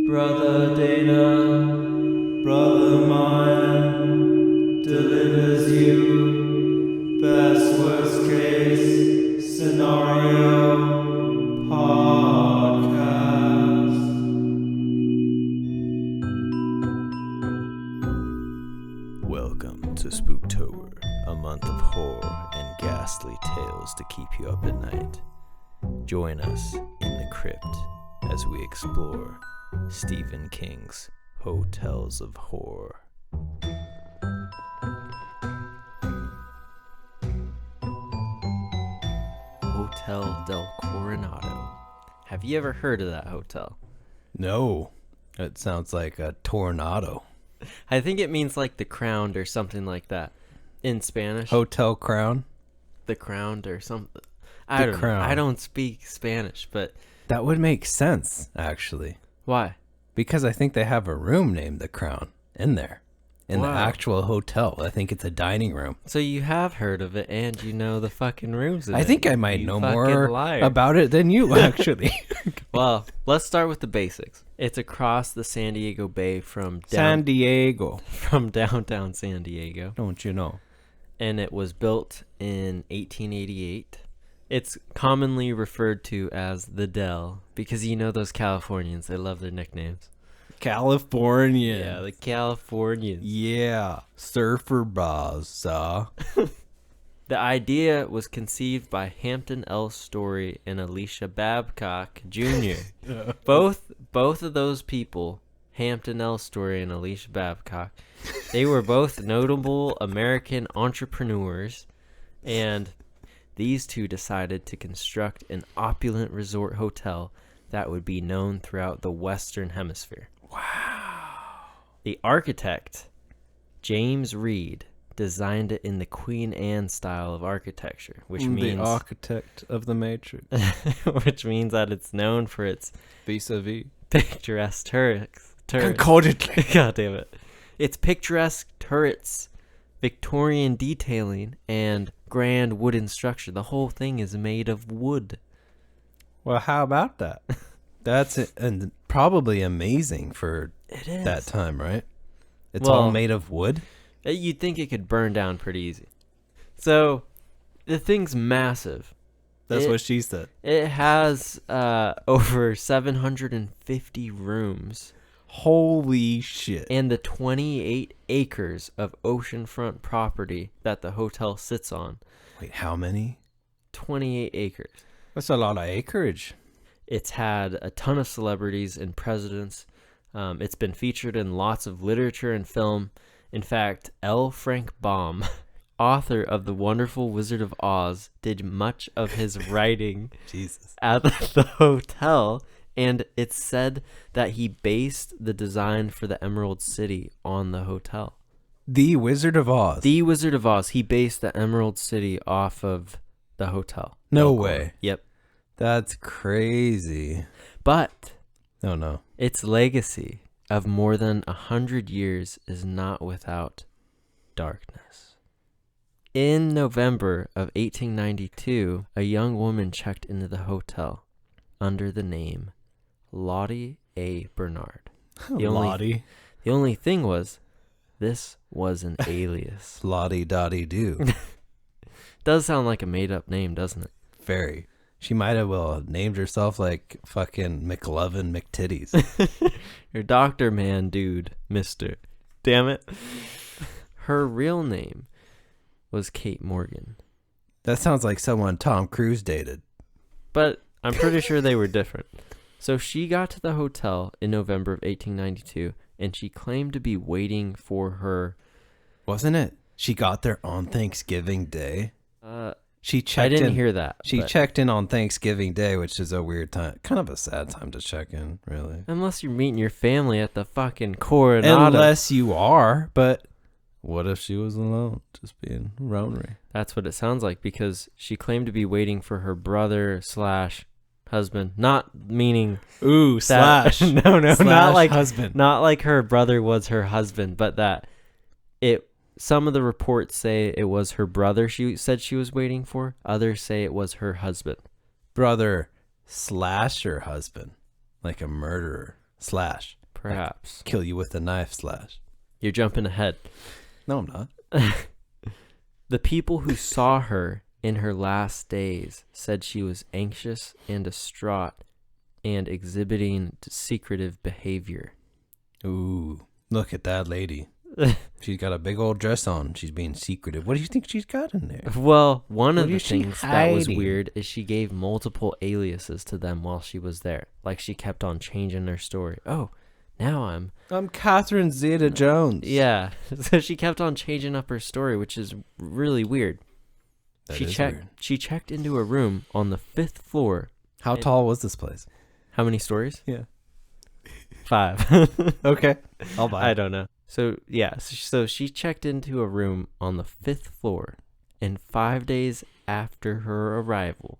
Brother Dana, Brother Mine, delivers you best worst case scenario podcast. Welcome to Spooktober, a month of horror and ghastly tales to keep you up at night. Join us in the crypt as we explore Stephen King's Hotels of Horror. Hotel del Coronado. Have you ever heard of that hotel? No, it sounds like a tornado. I think it means like the Crowned or something like that in Spanish. Hotel Crown? The Crowned or something. I don't know. I don't speak Spanish, but That would make sense, actually. why? Because I think they have a room named the Crown in there. In the Wow. actual hotel. I think it's a dining room. So you have heard of it and you know the fucking rooms in I it. think I might You know fucking more liar. about it than you, actually. Well, let's start with the basics. It's across the San Diego Bay from San Diego. from downtown San Diego, Don't you know? and it was built in 1888. It's commonly referred to as the Del because you know those Californians, they love their nicknames. California. Yeah, the Californians. Yeah. Surfer bras. The idea was conceived by Hampton L. Story and Alicia Babcock Jr. Both of those people, Hampton L. Story and Alicia Babcock, they were both notable American entrepreneurs, and these two decided to construct an opulent resort hotel that would be known throughout the Western Hemisphere. Wow. The architect, James Reed, designed it in the Queen Anne style of architecture, which means the architect of the Matrix. which means that it's known for its Vis-a-vis. picturesque turrets. Concordantly. God damn it. Its picturesque turrets, Victorian detailing, and grand wooden structure. The whole thing is made of wood. Well, how about that? That's and probably amazing for It is. that time, right? It's Well, all made of wood. You'd think it could burn down pretty easy. So, the thing's massive. That's it- what she said. It has over 750 rooms Holy shit. and the 28 acres of oceanfront property that the hotel sits on. Wait, how many? 28 acres. That's a lot of acreage. It's had a ton of celebrities and presidents. It's been featured in lots of literature and film. In fact, L. Frank Baum, author of The Wonderful Wizard of Oz, did much of his writing Jesus. at the hotel, and it's said that he based the design for the Emerald City on the hotel. The Wizard of Oz. The Wizard of Oz, he based the Emerald City off of the hotel. No Del Cor. way. Yep. That's crazy. But Oh no. its legacy of more than 100 years is not without darkness. In November of 1892, a young woman checked into the hotel under the name Lottie A. Bernard. Lottie. The only thing was, this was an alias. Lottie Dottie Doo. Does sound like a made-up name, doesn't it? Very. She might have well named herself like fucking McLovin McTitties. Your doctor man dude, mister. Damn it. Her real name was Kate Morgan. That sounds like someone Tom Cruise dated. But I'm pretty sure they were different. So she got to the hotel in November of 1892, and she claimed to be waiting for her... Wasn't it? She got there on Thanksgiving Day. She I checked didn't in. hear that. She but checked in on Thanksgiving Day, which is a weird time. Kind of a sad time to check in, really. Unless you're meeting your family at the fucking Coronado. Unless you are, but what if she was alone, just being lonely? That's what it sounds like, because she claimed to be waiting for her brother / husband. Not meaning... Ooh, that, slash. No, not Slash like husband. Not like her brother was her husband, but that it... Some of the reports say it was her brother she said she was waiting for. Others say it was her husband. Brother / her husband. Like a murderer slash. Perhaps. Kill you with a knife slash. You're jumping ahead. No, I'm not. The people who saw her in her last days said she was anxious and distraught and exhibiting secretive behavior. Ooh, look at that lady. She's got a big old dress on. She's being secretive. What do you think she's got in there? Well, one What of the is she things that was hiding? weird is she gave multiple aliases to them while she was there. Like she kept on changing her story. Oh, now I'm Catherine Zeta-Jones. Yeah. So she kept on changing up her story, which is really weird. That She is checked weird. she checked into a room on the 5th floor. How tall was this place? How many stories? Yeah. 5. Okay. I'll buy I it. don't know. So, yeah. So she checked into a room on the 5th floor, and 5 days after her arrival,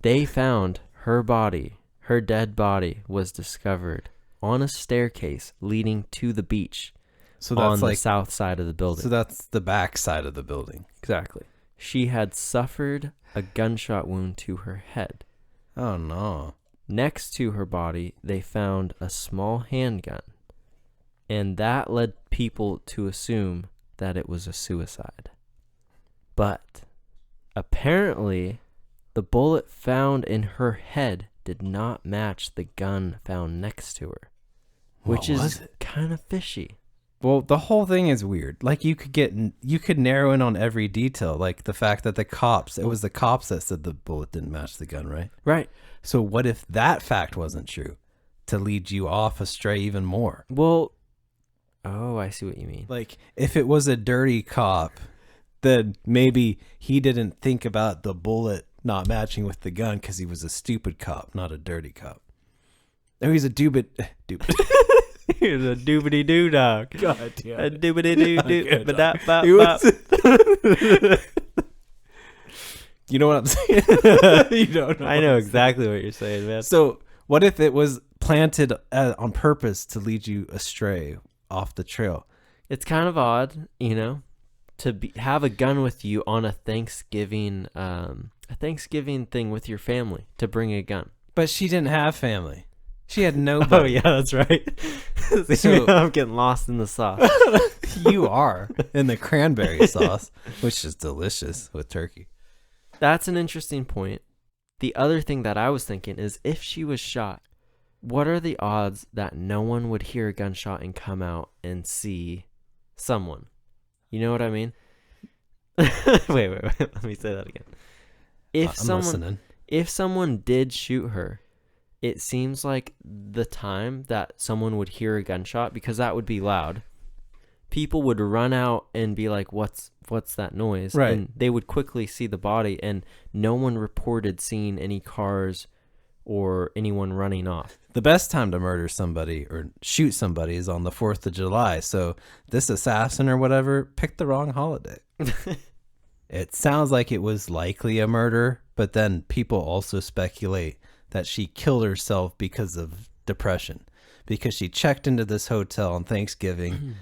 they found her body. Her dead body was discovered on a staircase leading to the beach So on that's the like south side of the building. so that's the back side of the building. Exactly. She had suffered a gunshot wound to her head. Oh no. Next to her body, they found a small handgun, and that led people to assume that it was a suicide. But apparently, the bullet found in her head did not match the gun found next to her, which What was is it? kind of fishy. Well, the whole thing is weird. Like you could narrow in on every detail, like the fact that it was the cops that said the bullet didn't match the gun, right? Right. So what if that fact wasn't true to lead you off astray even more? Well, oh, I see what you mean. Like if it was a dirty cop, then maybe he didn't think about the bullet not matching with the gun because he was a stupid cop, not a dirty cop. No, he's a doobit. Here's a doobity doo dog. God damn. A doobity doo doo. But that bop He bop. was- You know what I'm saying? You don't know. I know exactly what you're saying, man. So what if it was planted on purpose to lead you astray off the trail? It's kind of odd, to have a gun with you on a Thanksgiving thing with your family, to bring a gun. But she didn't have family. She had Oh nobody. yeah, that's right. So- I'm getting lost in the sauce. You are in the cranberry sauce, which is delicious with turkey. That's an interesting point. The other thing that I was thinking is, if she was shot, what are the odds that no one would hear a gunshot and come out and see someone? You know what I mean? Wait. Let me say that again. If someone did shoot her, it seems like the time that someone would hear a gunshot, because that would be loud, people would run out and be like, what's that noise? Right. And they would quickly see the body, and no one reported seeing any cars or anyone running off. The best time to murder somebody or shoot somebody is on the 4th of July. So this assassin or whatever picked the wrong holiday. It sounds like it was likely a murder, but then people also speculate that she killed herself because of depression, because she checked into this hotel on Thanksgiving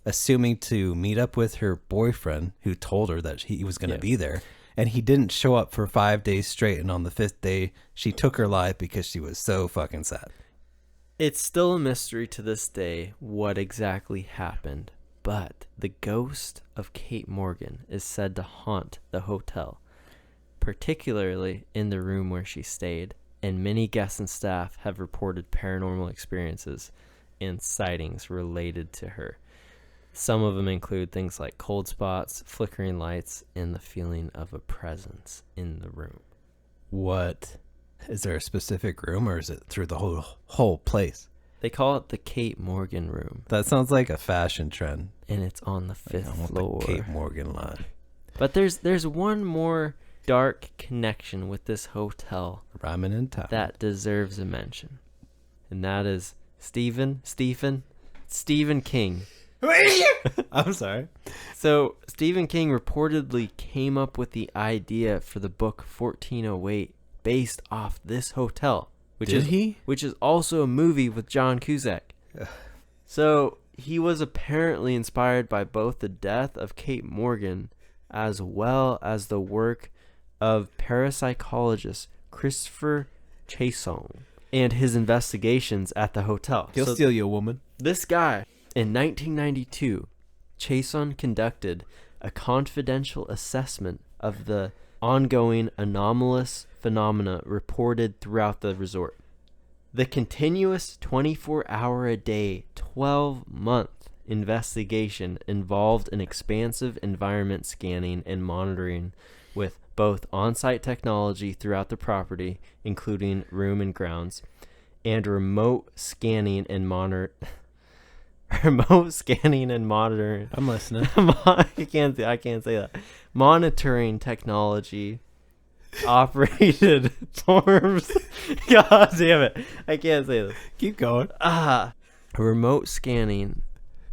assuming to meet up with her boyfriend, who told her that he was going to be there, and he didn't show up for 5 days straight, and on the 5th day she took her life because she was so fucking sad. It's still a mystery to this day what exactly happened, but the ghost of Kate Morgan is said to haunt the hotel, particularly in the room where she stayed, and many guests and staff have reported paranormal experiences and sightings related to her. Some of them include things like cold spots, flickering lights, and the feeling of a presence in the room. What? Is there a specific room, or is it through the whole place? They call it the Kate Morgan room, That sounds like a fashion trend. and it's on the 5th I want floor. the Kate Morgan line. But there's one more dark connection with this hotel Rhyming in time. that deserves a mention, and that is Stephen King. I'm sorry. So Stephen King reportedly came up with the idea for the book 1408 based off this hotel, which is also a movie with John Cusack. So he was apparently inspired by both the death of Kate Morgan as well as the work of parapsychologist Christopher Chasson and his investigations at the hotel. He'll steal you a woman. This guy, in 1992, Chason conducted a confidential assessment of the ongoing anomalous phenomena reported throughout the resort. The continuous 24-hour-a-day, 12-month investigation involved an expansive environment scanning and monitoring with both on-site technology throughout the property, including room and grounds, and remote scanning and monitoring. I'm listening. I can't say that. Monitoring technology operated forms. God damn it. I can't say this. Keep going. Remote scanning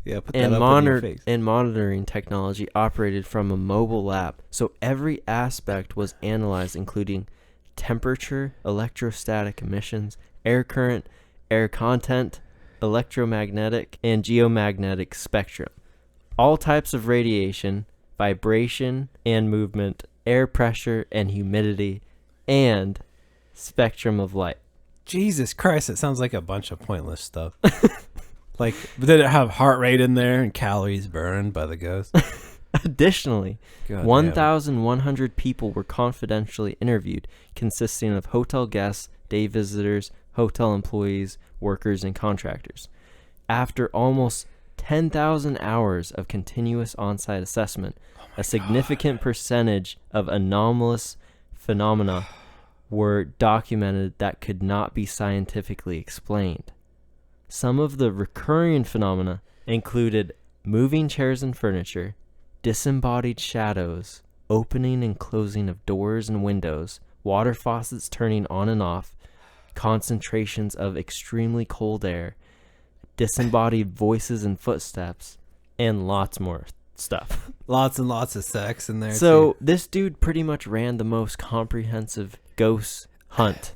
Yeah, put that up in your face. and monitoring technology operated from a mobile lab. So every aspect was analyzed, including temperature, electrostatic emissions, air current, air content, electromagnetic and geomagnetic spectrum, all types of radiation, vibration and movement, air pressure and humidity, and spectrum of light. Jesus Christ, it sounds like a bunch of pointless stuff. Like, did it have heart rate in there and calories burned by the ghost? Additionally, God 1,100 people were confidentially interviewed, consisting of hotel guests, day visitors, hotel employees, workers, and contractors. After almost 10,000 hours of continuous on-site assessment, a significant percentage of anomalous phenomena were documented that could not be scientifically explained. Some of the recurring phenomena included moving chairs and furniture, disembodied shadows, opening and closing of doors and windows, water faucets turning on and off, concentrations of extremely cold air, disembodied voices and footsteps, and lots more stuff. Lots and lots of sex in there. So too. this dude pretty much ran the most comprehensive ghost hunt,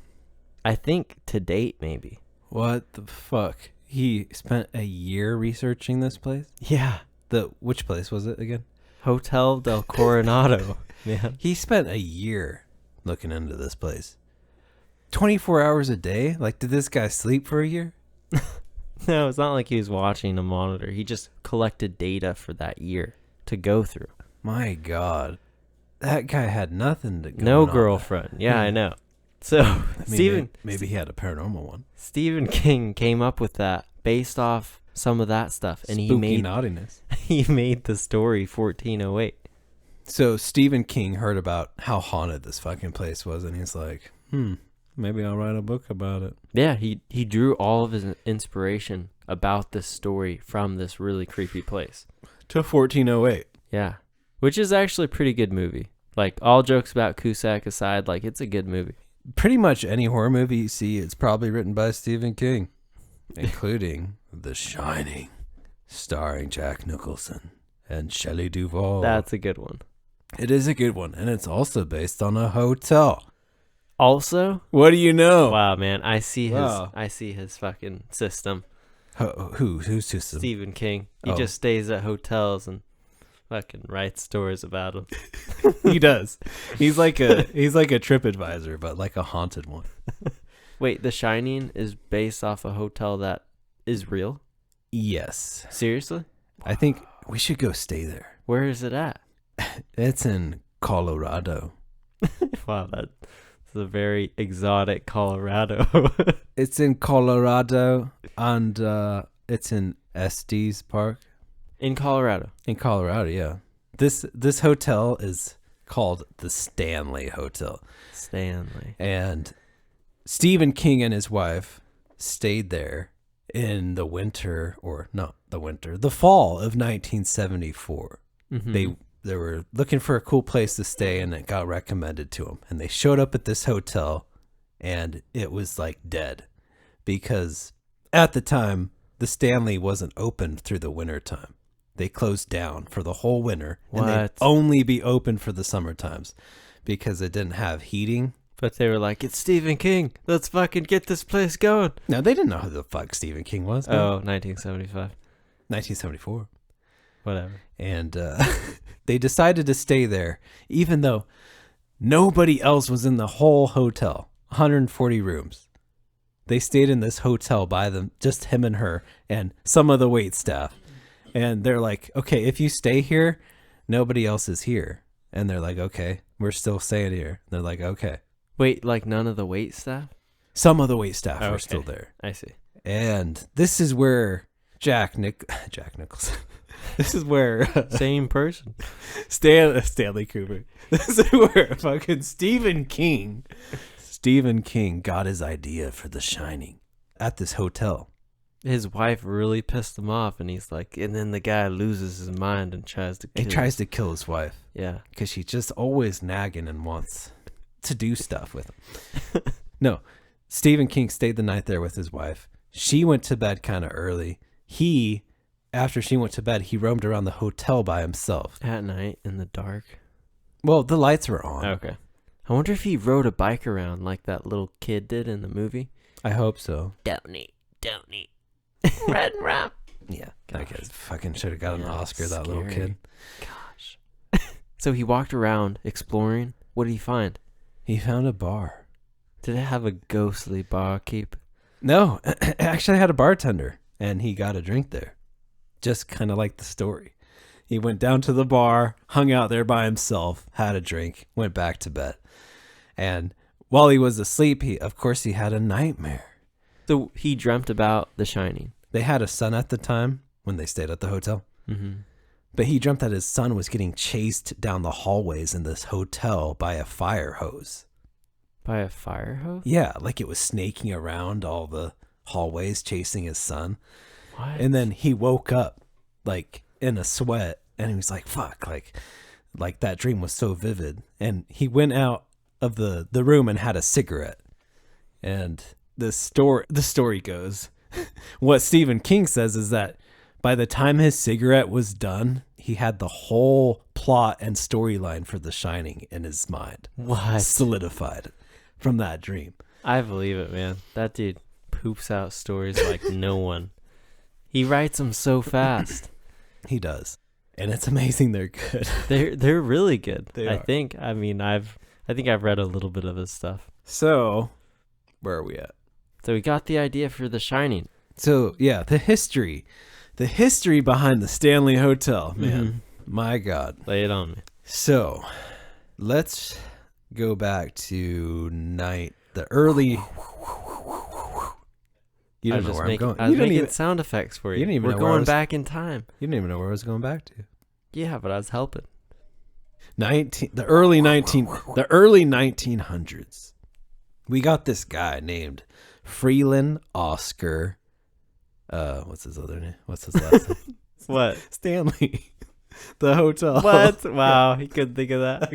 I think, to date, maybe. What the fuck? He spent a year researching this place? Yeah. Which place was it again? Hotel del Coronado, man. He spent a year looking into this place. 24 hours a day? Like, did this guy sleep for a year? No, it's not like he was watching a monitor. He just collected data for that year to go through. My God. That guy had nothing to go No on. girlfriend. Yeah, I know. So, Maybe he had a paranormal one. Stephen King came up with that based off some of that stuff, and Spooky naughtiness. he made the story 1408. So Stephen King heard about how haunted this fucking place was, and he's like, maybe I'll write a book about it. Yeah, he drew all of his inspiration about this story from this really creepy place. To 1408. Yeah, which is actually a pretty good movie. Like, all jokes about Cusack aside, like, it's a good movie. Pretty much any horror movie you see, it's probably written by Stephen King, including The Shining, starring Jack Nicholson and Shelley Duvall. That's a good one. It is a good one, and it's also based on a hotel. Also, What do you know? wow, man, I see Wow. his fucking system. Who's system? Stephen King. He Oh. just stays at hotels and fucking writes stories about them. He does. He's like a TripAdvisor, but like a haunted one. Wait, The Shining is based off a hotel that is real? Yes. Seriously? I think we should go stay there. Where is it at? It's in Colorado. Wow, that's a very exotic Colorado. It's in Colorado, and it's in Estes Park. In Colorado. In Colorado, yeah. This hotel is called the Stanley Hotel. Stanley. And Stephen King and his wife stayed there in the fall of 1974. Mm-hmm. They were looking for a cool place to stay, and it got recommended to them. And they showed up at this hotel, and it was like dead, because at the time the Stanley wasn't open through the winter time. They closed down for the whole winter, and they'd only be open for the summer times because it didn't have heating. But they were like, it's Stephen King. Let's fucking get this place going. No, they didn't know who the fuck Stephen King was. Oh, 1975. 1974. Whatever. And they decided to stay there, even though nobody else was in the whole hotel, 140 rooms. They stayed in this hotel by them, just him and her and some of the wait staff. And they're like, okay, if you stay here, nobody else is here. And they're like, okay, we're still staying here. They're like, okay. Wait, like none of the wait staff? Some of the wait staff Oh, were okay. still there. I see. And this is where Jack Nicholson. This is where Same person. Stanley Kubrick. This is where fucking Stephen King got his idea for The Shining at this hotel. His wife really pissed him off, and he's like, and then the guy loses his mind and tries to kill He tries to kill his wife Yeah. because she's just always nagging and wants to do stuff with him. No, Stephen King stayed the night there with his wife. She went to bed kind of early. After she went to bed, he roamed around the hotel by himself. At night in the dark. Well, the lights were on. Okay. I wonder if he rode a bike around like that little kid did in the movie. I hope so. Don't eat. Red rum. Yeah, that guy fucking should have got an Yeah, Oscar, that scary. little kid. Gosh. So he walked around exploring. What did he find? He found a bar. Did it have a ghostly barkeep? No, it actually had a bartender, and he got a drink there. Just kind of like the story. He went down to the bar, hung out there by himself, had a drink, went back to bed. And while he was asleep, he had a nightmare. So he dreamt about The Shining. They had a son at the time when they stayed at the hotel. Mm-hmm. But he dreamt that his son was getting chased down the hallways in this hotel by a fire hose. By a fire hose? Yeah, like it was snaking around all the hallways chasing his son. What? And then he woke up like in a sweat and he was like, fuck, like that dream was so vivid. And he went out of the room and had a cigarette. And the story goes, what Stephen King says is that by the time his cigarette was done, he had the whole plot and storyline for The Shining in his mind. What? Solidified from that dream. I believe it, man. That dude poops out stories like no one. He writes them so fast. He does. And it's amazing they're good. They're really good. They I are. think. I mean, I think I've read a little bit of his stuff. So, where are we at? So we got the idea for The Shining. So, yeah, the history behind the Stanley Hotel, man. My God. Lay it on me. So, let's go back to the early. You don't know where I'm going. I was making sound effects for you. you didn't even We're know where I going was- back in time. You didn't even know where I was going back to. Yeah, but I was helping. The early 1900s. We got this guy named Freeland Oscar. What's his other name? What's his last name? What? Stanley. The hotel. What? Wow, he couldn't think of that.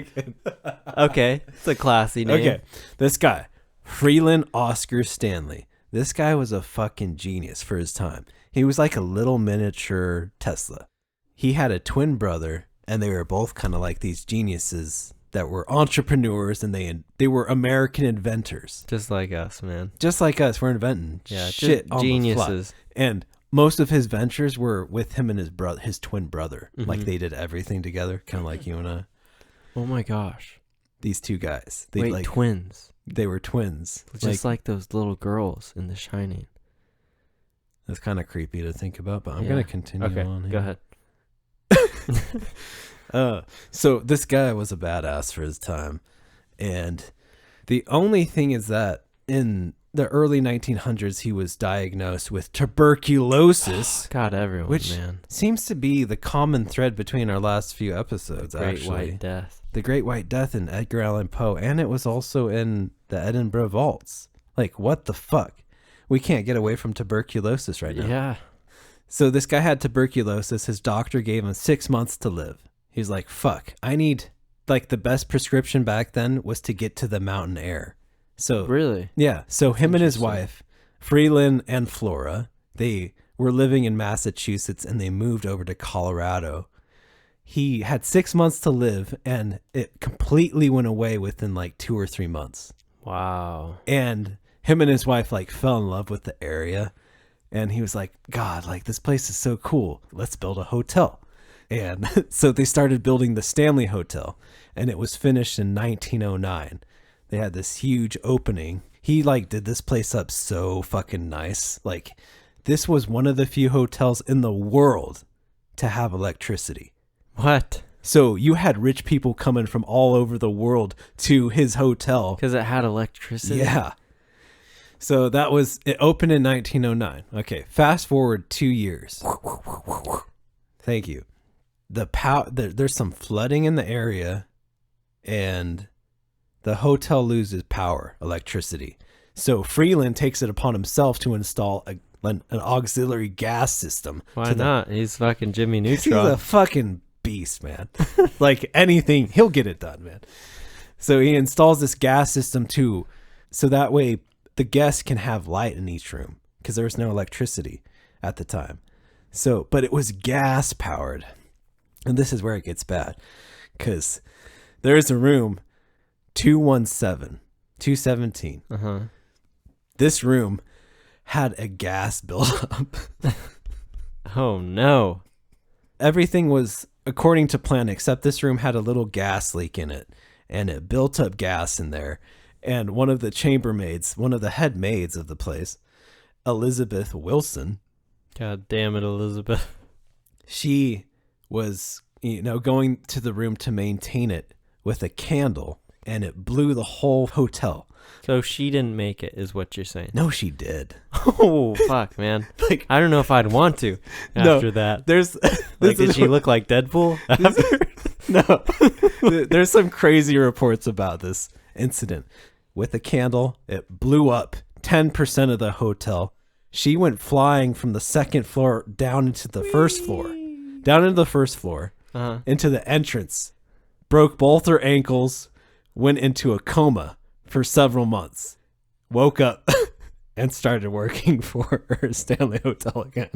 Okay, it's a classy name. Okay, this guy, Freeland Oscar Stanley. This guy was a fucking genius for his time. He was like a little miniature Tesla. He had a twin brother, and they were both kind of like these geniuses that were entrepreneurs, and they were American inventors. Just like us, man. Just like us, we're inventing Yeah, shit just on the fly. geniuses. And most of his ventures were with him and his twin brother. Like Mhm. they did everything together, kind of like you and I. Oh my gosh. These two guys. Wait, twins. They were twins. Just like those little girls in The Shining. That's kind of creepy to think about, but I'm Yeah. going to continue Okay, on. go ahead. So this guy was a badass for his time. And the only thing is that in the early 1900s, he was diagnosed with tuberculosis, God, everyone, which man. seems to be the common thread between our last few episodes, Great actually. White Death. The Great White Death in Edgar Allan Poe, and it was also in the Edinburgh Vaults. Like, what the fuck? We can't get away from tuberculosis right now. Yeah. So this guy had tuberculosis. His doctor gave him 6 months to live. He was like, fuck, I need, like, the best prescription back then was to get to the mountain air. So, Really? yeah. So him and his Interesting. wife, Freeland and Flora, they were living in Massachusetts and they moved over to Colorado. He had 6 months to live and it completely went away within like 2 or 3 months. Wow. And him and his wife like fell in love with the area. And he was like, God, like this place is so cool. Let's build a hotel. And so they started building the Stanley Hotel and it was finished in 1909. They had this huge opening. He like did this place up so fucking nice. Like this was one of the few hotels in the world to have electricity. What? So you had rich people coming from all over the world to his hotel. Because it had electricity? Yeah. So it opened in 1909. Okay, fast forward 2 years. Thank you. There's some flooding in the area, and the hotel loses power, electricity. So Freeland takes it upon himself to install an auxiliary gas system. Why not? He's fucking Jimmy Neutron. He's a fucking beast, man. Like anything, he'll get it done, man. So he installs this gas system too, so that way the guests can have light in each room, because there was no electricity at the time. So, but it was gas powered. And this is where it gets bad, because there is a room 217. Uh-huh. This room had a gas buildup. Oh, no. Everything was according to plan, except this room had a little gas leak in it, and it built up gas in there. And one of the chambermaids, one of the head maids of the place, Elizabeth Wilson. God damn it, Elizabeth. She was, going to the room to maintain it with a candle, and it blew the whole hotel. So she didn't make it, is what you're saying? No, she did. Oh, fuck, man. Like, I don't know if I'd want to after that. There's did she look like Deadpool after? No. There's some crazy reports about this incident. With a candle, it blew up 10% of the hotel. She went flying from the second floor down into the first floor. Uh-huh. Into the entrance. Broke both her ankles, went into a coma for several months. Woke up and started working for her Stanley Hotel again.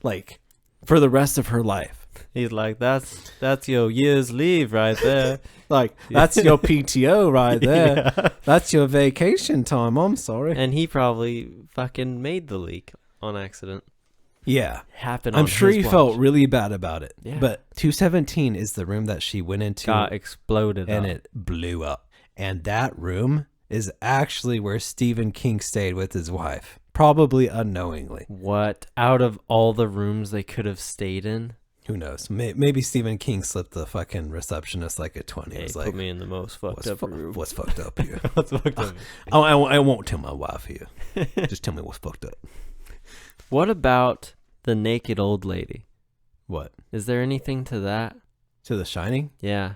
Like, for the rest of her life. He's like, that's your year's leave right there. Like, that's your PTO right there. Yeah. That's your vacation time. I'm sorry. And he probably fucking made the leak on accident. Yeah. Happened I'm on sure his he watch. felt really bad about it. Yeah. But 217 is the room that she went into. Got exploded and up. it blew up. And that room is actually where Stephen King stayed with his wife. Probably unknowingly. What? Out of all the rooms they could have stayed in? Who knows? Maybe Stephen King slipped the fucking receptionist like a 20. Hey, It was put like, me in the most fucked up room. what's fucked up here? What's fucked up? I won't tell my wife here. Just tell me what's fucked up. What about the naked old lady? What? Is there anything to that? To The Shining? Yeah.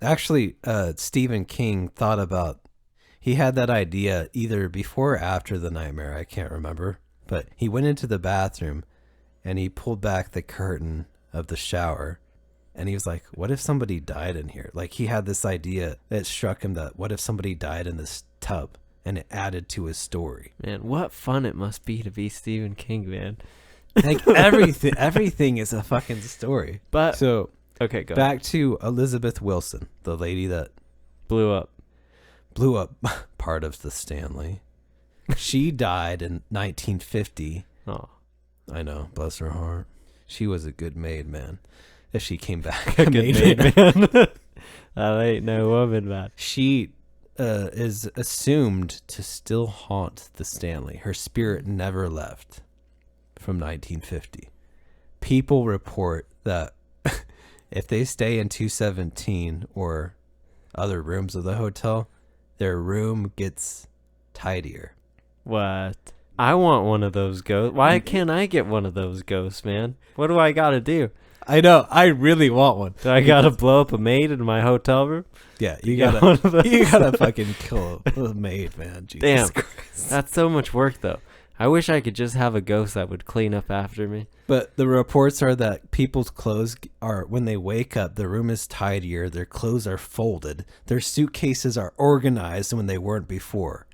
Actually, Stephen King thought about, he had that idea either before or after the nightmare. I can't remember. But he went into the bathroom and he pulled back the curtain of the shower. And he was like, what if somebody died in here? Like, he had this idea that struck him that what if somebody died in this tub? And it added to his story. Man, what fun it must be to be Stephen King, man. Like, everything is a fucking story. But, So, okay, go. back to Elizabeth Wilson, the lady that Blew up. blew up part of the Stanley. She died in 1950. Oh. I know, bless her heart. She was a good maid, man. If she came back, A good maid, man. That ain't no woman, man. She is assumed to still haunt the Stanley. Her spirit never left from 1950. People report that if they stay in 217 or other rooms of the hotel, their room gets tidier. What? I want one of those ghosts. Why can't I get one of those ghosts, man? What do I gotta do? I know. I really want one. Do I gotta blow up a maid in my hotel room? Yeah, You got one of those? you gotta fucking kill a maid, man. Jesus Damn. Christ. That's so much work, though. I wish I could just have a ghost that would clean up after me. But the reports are that people's clothes are, when they wake up, the room is tidier, their clothes are folded, their suitcases are organized when they weren't before.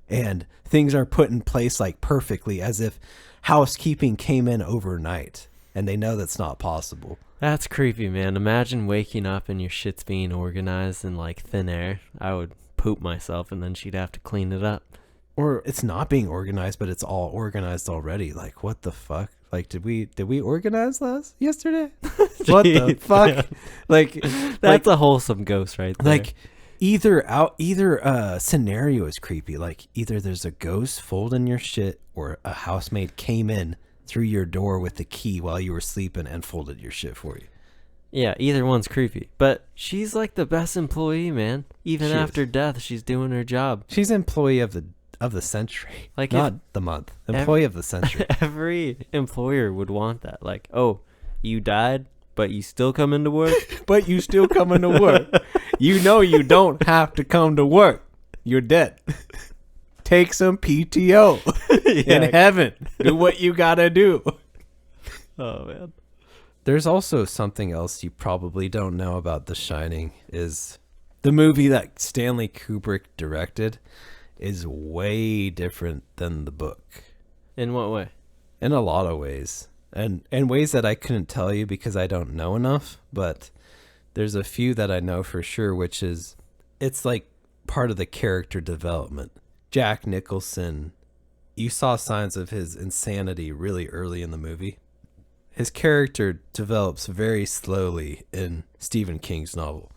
And things are put in place like perfectly, as if housekeeping came in overnight. And they know that's not possible. That's creepy, man. Imagine waking up and your shit's being organized in like thin air. I would poop myself and then she'd have to clean it up. Or it's not being organized, but it's all organized already. Like, what the fuck? Like, did we organize yesterday? What the Jeez, fuck? yeah. Like, That's a wholesome ghost right there. like, either scenario is creepy. Like either there's a ghost folding your shit, or a housemaid came in through your door with the key while you were sleeping and folded your shit for you. Yeah, either one's creepy. But she's like the best employee, man. Even She after is. death, she's doing her job. She's employee of the century, Like, not the month. Employee of the century. Every employer would want that. Like, oh, you died, but you still come into work? But you still coming to work. You know you don't have to come to work. You're dead. Take some PTO in heaven. Do what you gotta do. Oh, man. There's also something else you probably don't know about The Shining is the movie that Stanley Kubrick directed is way different than the book In what way? in a lot of ways. And in ways that I couldn't tell you because I don't know enough, but there's a few that I know for sure, which is it's like part of the character development. Jack Nicholson, you saw signs of his insanity really early in the movie. His character develops very slowly in Stephen King's novel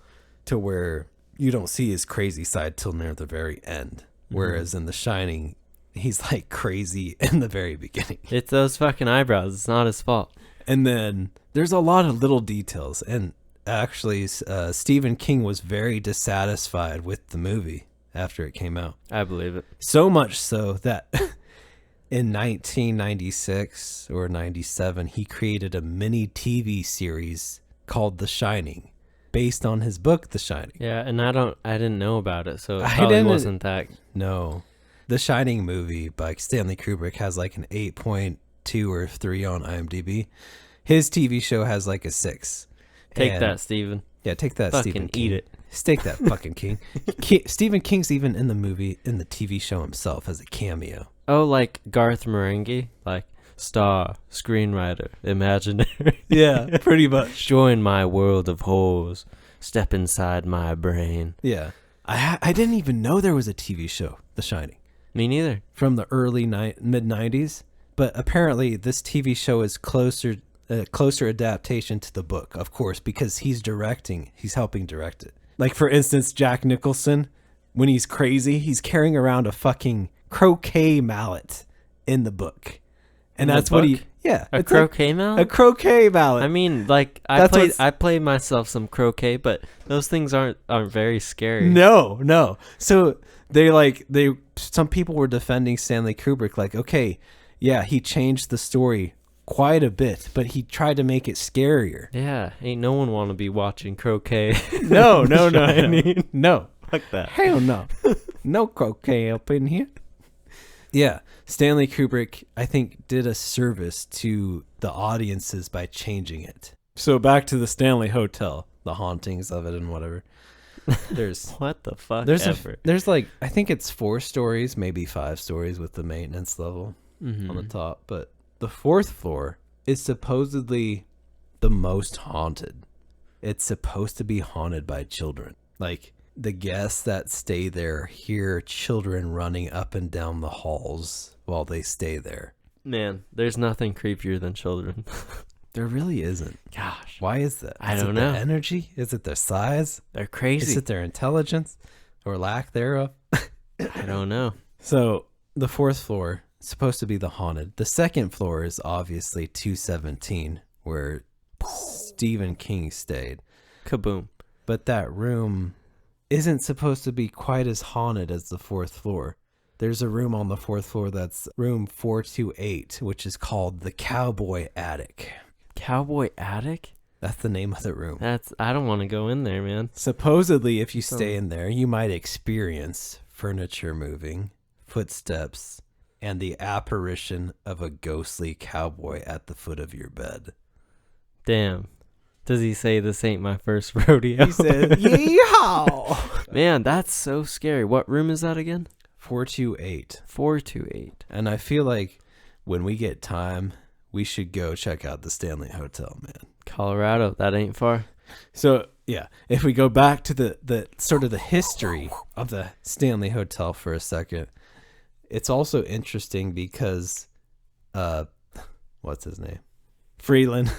to where you don't see his crazy side till near the very end. Whereas in The Shining, he's like crazy in the very beginning. It's those fucking eyebrows. It's not his fault. And then there's a lot of little details. And actually, Stephen King was very dissatisfied with the movie after it came out. I believe it. So much so that in 1996 or 97, he created a mini TV series called The Shining, based on his book, The Shining. Yeah, and I didn't know about it, so it I probably didn't- wasn't that. No. The Shining movie by Stanley Kubrick has like an 8.2 or 3 on IMDb. His TV show has like a 6. Take And- that, Steven. Yeah, take that, Fucking Stephen eat King. it. Take that, fucking King. Stephen King's even in the movie, in the TV show himself as a cameo. Oh, like Garth Marenghi? Like, star, screenwriter, imaginary. Yeah, pretty much. Join my world of horrors. Step inside my brain. Yeah. I didn't even know there was a TV show, The Shining, Me neither. from the early mid-90s. But apparently this TV show is closer adaptation to the book, of course, because he's helping direct it. Like, for instance, Jack Nicholson, when he's crazy, he's carrying around a fucking croquet mallet in the book. And In the that's what he... book? Yeah. A it's like croquet mallet? a croquet mallet. I mean, like, That's I played myself some croquet, but those things aren't very scary. No. So some people were defending Stanley Kubrick, like, okay, yeah, he changed the story quite a bit, but he tried to make it scarier. Yeah, ain't no one want to be watching croquet. No. Shining. No. Fuck that. Hell no. No croquet up in here. Yeah. Stanley Kubrick, I think, did a service to the audiences by changing it. So back to the Stanley Hotel, the hauntings of it and whatever. There's What the fuck there's ever? like, I think it's 4 stories, maybe 5 stories with the maintenance level Mhm. on the top, but the 4th floor is supposedly the most haunted. It's supposed to be haunted by children. Like, the guests that stay there hear children running up and down the halls while they stay there. Man, there's nothing creepier than children. There really isn't. Gosh, Why is that? I Is don't it know. Their energy? Is it their size? they're crazy. Is it their intelligence or lack thereof? I don't know. So the 4th floor is supposed to be the haunted. The 2nd floor is obviously 217, where Stephen King stayed. Kaboom. But that room isn't supposed to be quite as haunted as the 4th floor. There's a room on the 4th floor that's room 428, which is called the Cowboy Attic. Cowboy attic? That's the name of the room. I don't want to go in there, man. Supposedly, if you stay in there, you might experience furniture moving, footsteps, and the apparition of a ghostly cowboy at the foot of your bed. Damn. Does he say this ain't my first rodeo? He said, yeehaw! Man, that's so scary. What room is that again? 428. 428. And I feel like when we get time, we should go check out the Stanley Hotel, man. Colorado. That ain't far. So, yeah, if we go back to the sort of the history of the Stanley Hotel for a second, it's also interesting because, what's his name? Freeland.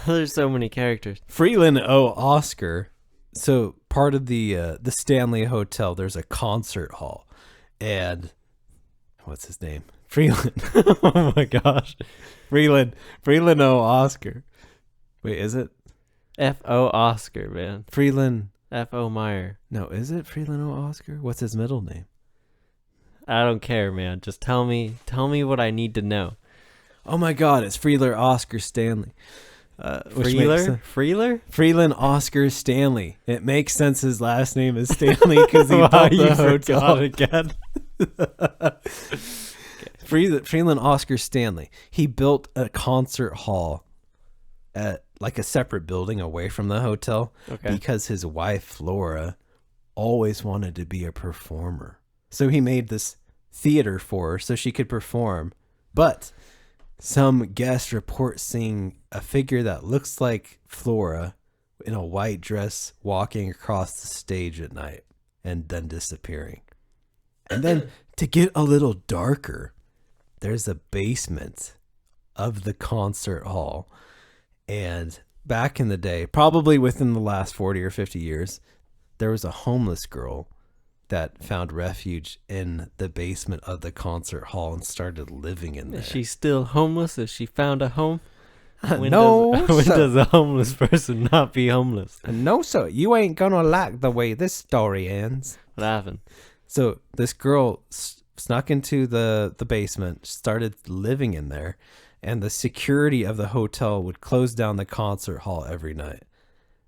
There's so many characters. Freeland O. Oscar So part of the Stanley Hotel, there's a concert hall, and what's his name? Freeland. Oh my gosh, Freeland O. Oscar. Wait, is it F.O. Oscar, man. Freeland? F.O. Meyer. No, is it Freeland O. Oscar? What's his middle name? I don't care, man. Just tell me what I need to know. Oh my God, it's Freeland Oscar Stanley. Freeler? Freeland Oscar Stanley. It makes sense his last name is Stanley because he built the hotel again. Freeland Oscar Stanley. He built a concert hall at like a separate building away from the hotel because his wife Flora always wanted to be a performer. So he made this theater for her so she could perform. But some guests report seeing a figure that looks like Flora in a white dress walking across the stage at night and then disappearing. And then to get a little darker, there's a basement of the concert hall. And back in the day, probably within the last 40 or 50 years, there was a homeless girl that found refuge in the basement of the concert hall and started living in there. Is she still homeless? Has she found a home? When No, does a homeless person not be homeless? No, sir. You ain't gonna like the way this story ends. What happened? So this girl snuck into the basement, started living in there, and the security of the hotel would close down the concert hall every night.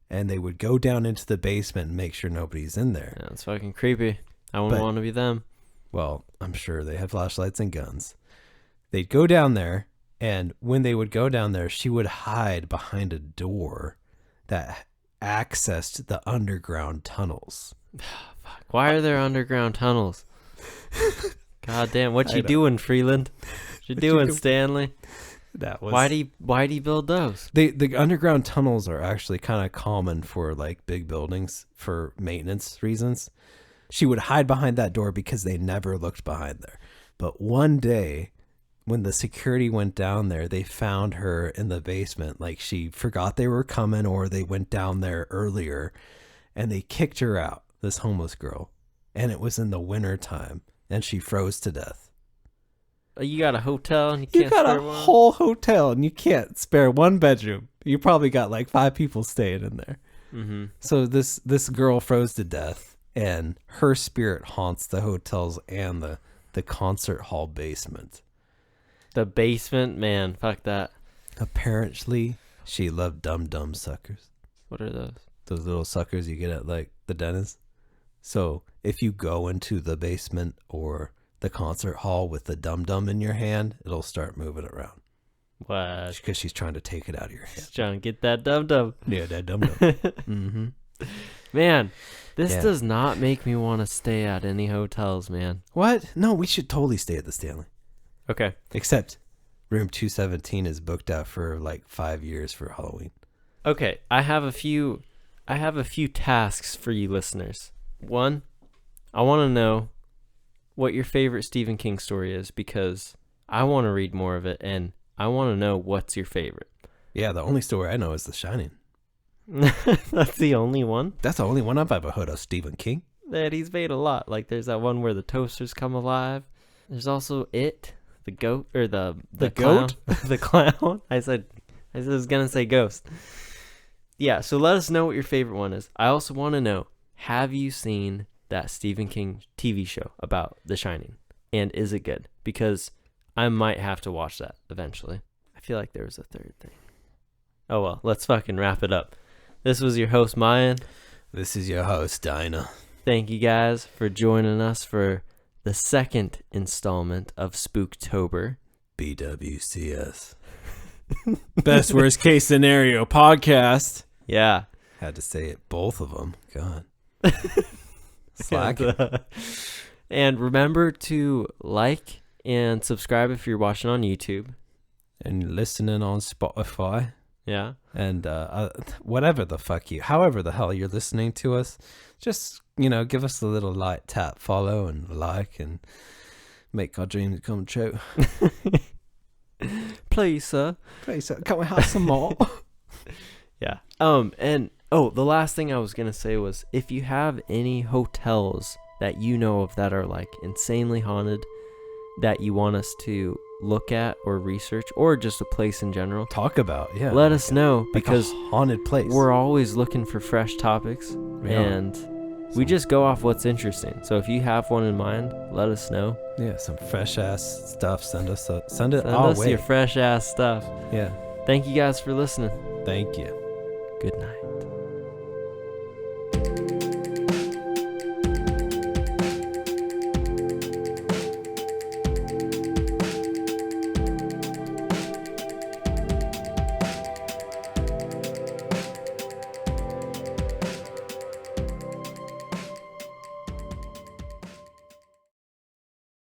And they would go down into the basement and make sure nobody's in there. Yeah, it's fucking creepy. I wouldn't want to be them. Well, I'm sure they have flashlights and guns. They'd go down there, and when they would go down there, she would hide behind a door that accessed the underground tunnels. Fuck. Why are there underground tunnels? God damn, what you doing, Freeland? What you doing, Stanley? That was Why'd he build those? The underground tunnels are actually kind of common for like big buildings for maintenance reasons. She would hide behind that door because they never looked behind there. But one day when the security went down there, they found her in the basement. Like she forgot they were coming or they went down there earlier and they kicked her out, this homeless girl. And it was in the winter time and she froze to death. You got a hotel and you You can't got a spare one? whole hotel and you can't spare one bedroom. You probably got like 5 people staying in there. Mm-hmm. So this girl froze to death and her spirit haunts the hotels and the concert hall basement. The basement? Man, fuck that. Apparently, she loved dum-dum suckers. What are those? Those little suckers you get at like the dentist. So if you go into the basement or the concert hall with the dum-dum in your hand, it'll start moving around. What? Because she's trying to take it out of your hand. Just trying to get that dum-dum. Yeah, that dum-dum. Mm-hmm. Man, this does not make me want to stay at any hotels, man. What? No, we should totally stay at the Stanley. Okay. Except room 217 is booked out for like 5 years for Halloween. Okay, I have a few tasks for you listeners. One, I want to know what your favorite Stephen King story is because I want to read more of it and I want to know what's your favorite. Yeah, the only story I know is The Shining. That's the only one? That's the only one I've ever heard of Stephen King. That he's made a lot. Like there's that one where the toasters come alive. There's also It, the goat, or the goat? clown. The clown. I was gonna say ghost. Yeah, so let us know what your favorite one is. I also want to know, have you seen that Stephen King TV show about The Shining? And is it good? Because I might have to watch that eventually. I feel like there was a third thing. Oh well, let's fucking wrap it up. This was your host, Mayan. This is your host, Dinah. Thank you guys for joining us for the second installment of Spooktober. BWCS. Best worst case scenario podcast. Yeah. Had to say it, both of them. God. Slack. And remember to like and subscribe if you're watching on YouTube. And listening on Spotify. Yeah. And however the hell you're listening to us, just, give us a little light tap, follow and like and make our dreams come true. Please, sir. Please, sir, can we have some more? Yeah. And Oh, the last thing I was going to say was, if you have any hotels that you know of that are like insanely haunted that you want us to look at or research, or just a place in general, Talk about, yeah. let us know, Like because a haunted place. we're always looking for fresh topics, Yeah. and we just go off what's interesting. So if you have one in mind, let us know. Yeah, some fresh ass stuff. Send it Send our us way. your fresh ass stuff. Yeah. Thank you guys for listening. Thank you. Good night.